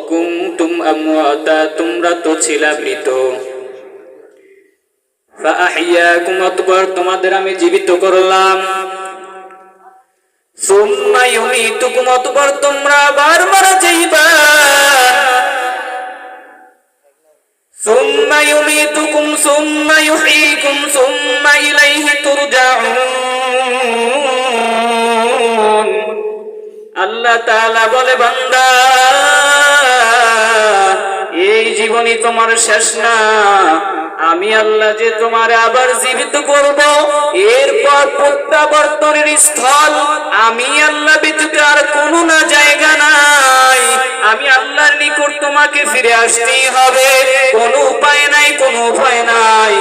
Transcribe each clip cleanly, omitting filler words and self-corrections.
কুনতুম আমওয়াতা, তোমরা তো ছিলা মৃত। ফাআহইয়াকুম, অতঃপর তোমাদের আমি জীবিত করলাম। সুম্মা ইউমীতুকুম, অতঃপর তোমরা আবার মারা যাইবা। সুম্মা ইউমীতুকুম সুম্মা ইউহয়ীকুম সুম্মা ইলাইহি তুরজাউন। আল্লাহ তাআলা বলে, বান্দা, এই জীবনই তোমার শেষ না। আমি আল্লাহ যে তোমারে আবার জীবিত করব, এরপর প্রত্যাবর্তনের স্থল আমি আল্লাহ ব্যতীত আর কোনো না জায়গা নাই। আমি আল্লাহর নিকট তোমাকে ফিরে আসতেই হবে, কোনো উপায় নাই, কোনো উপায় নাই।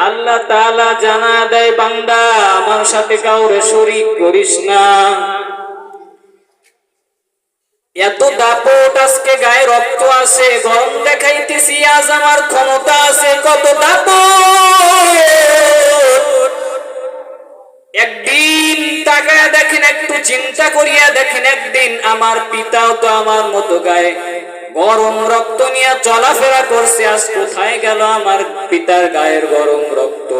আল্লাহ তাআলা জানা দেয়, বান্দা, আমার সাথে কাউরে শরীক করিস না। এত দাপট, আজকে গায়ে রক্ত আছে, গরম দেখাইতেছি, আজ আমার ক্ষমতা আছে, কত দাপট। একদিন তাকায় দেখেন, একটু চিন্তা করিয়া দেখেন, একদিন আমার পিতাও তো আমার মতো গায়ে গরম রক্ত নিয়ে চলাফেরা করছে। আজ কোথায় গেল আমার পিতার গায়ের গরম রক্ত?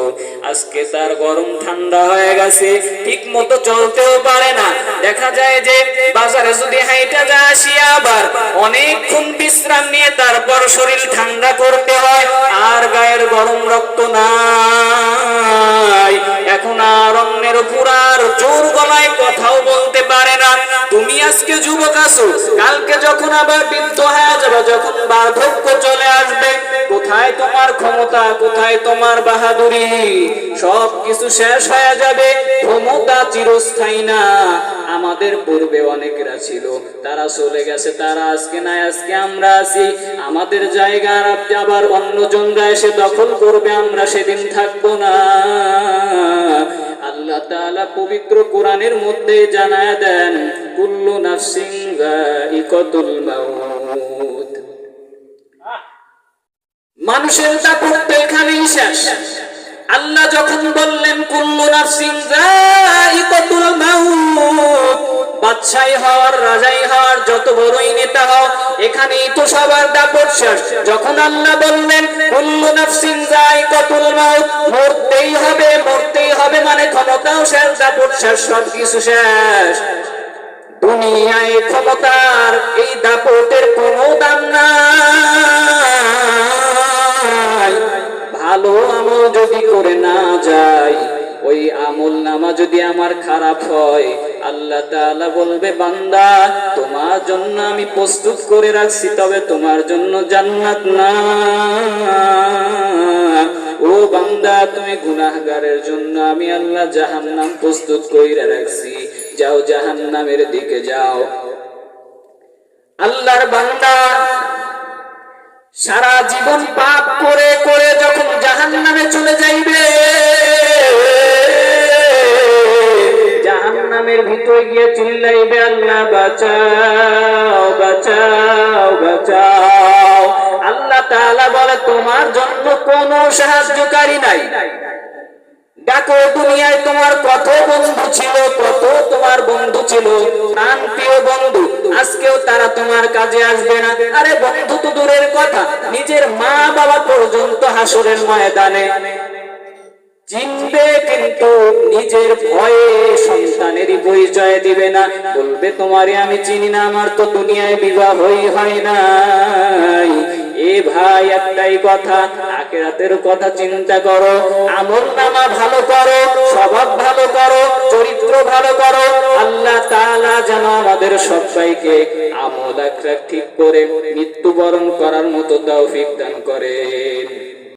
আজকে তার গরম ঠান্ডা হয়ে গেছে, ঠিক মতো চলতেও পারে না। দেখা যায় যে বাজারে যদি হাইটা যায়, আসিয়া আবার অনেকক্ষণ বিশ্রাম নিয়ে তারপর শরীর ঠান্ডা করতে হয়, আর গায়ের গরম রক্ত নাই। এখন আর অন্যের উপর আর জোর গলায় কথাও বলতে পারে না। তুমি আজকে যুবক আছো, কালকে যখন আবার বৃদ্ধ হয়ে যাবে, যখন বার্ধক্য চলে আসবে, কোথায় তোমার ক্ষমতা, কোথায় তোমার বাহাদুরি? সব কিছু শেষ হয়ে যাবে। ক্ষমতা চিরস্থায়ী না। আমাদের পূর্বে অনেকেরা ছিল, তারা চলে গেছে, তারা আজকে নাই, আজকে আমরা আছি। আমাদের জায়গা আবার অন্যজনরা এসে দখল করবে, আমরা সেদিন থাকবো না। আল্লাহ তাআলা পবিত্র কোরআনের মধ্যে জানায় দেন, কুল্লু নাফসিন যায়িকাতুল মাউত। মানুষের দাপট এখানেই শেষ। আল্লাহ যখন বললেন কুল্লু নাফসিন যায়িকাতুল মাউত, বাদশাই হওয়ার, রাজাই হওয়ার, যত বড়ই নেতা হও, এখানেই তো সবার দাপট শেষ। যখন আল্লাহ বললেন কুল্লু নাফসিন যায়িকাতুল মাউত, মরতেই হবে, মরতেই হবে, মানে ক্ষমতাও শেষ, দাপট শেষ, সব কিছু শেষ। দুনিয়ায় ক্ষমতার এই দাপটের কোনো দাম নাই। ভালো আমল যদি করে না যাই, ওই আমল নামা যদি আমার খারাপ হয়, আল্লাহ তাআলা বলবে, বান্দা, তোমার জন্য আমি প্রস্তুত করে রাখছি, তবে তোমার জন্য জান্নাত না। ও বান্দা, তুমি গুনাহগারের জন্য আমি আল্লাহ জাহান্নাম প্রস্তুত করে রাখছি, যাও জাহান্নামের দিকে যাও। আল্লাহর বান্দা সারা জীবন পাপ করে করে যখন জাহান্নামে চলে যাইবে, জাহান্নামের ভিতরে গিয়ে চিল্লাইবে, আল্লাহ বাঁচাও, বাঁচাও, বাঁচাও। আল্লাহ তাআলা বলে, তোমার জন্য কোনো সাহায্যকারী নাই। দেখো, দুনিয়ায় তোমার কত বন্ধু ছিল, কত তোমার বন্ধু ছিল, প্রাণ প্রিয় বন্ধু, আজকেও তারা তোমার কাজে আসবে না। আরে বন্ধু তো দূরের কথা, নিজের মা বাবা পর্যন্ত হাসরের ময়দানে চিনবে, কিন্তু নিজের ভয়ে সন্তানেরই পরিচয় দিবে না, বলবে তোমারে আমি চিনি না, আমার তো দুনিয়ায় বিবাহই হয় নাই। এ ভাই, একটাই কথা, আখিরাতের কথা চিন্তা করো, আমলনামা ভালো করো, স্বভাব ভালো করো, চরিত্র ভালো করো। আল্লাহ তাআলা যেন আমাদের সবাইকে আমল আখরাত ঠিক করে মৃত্যুবরণ করার মতো তৌফিক দান করেন।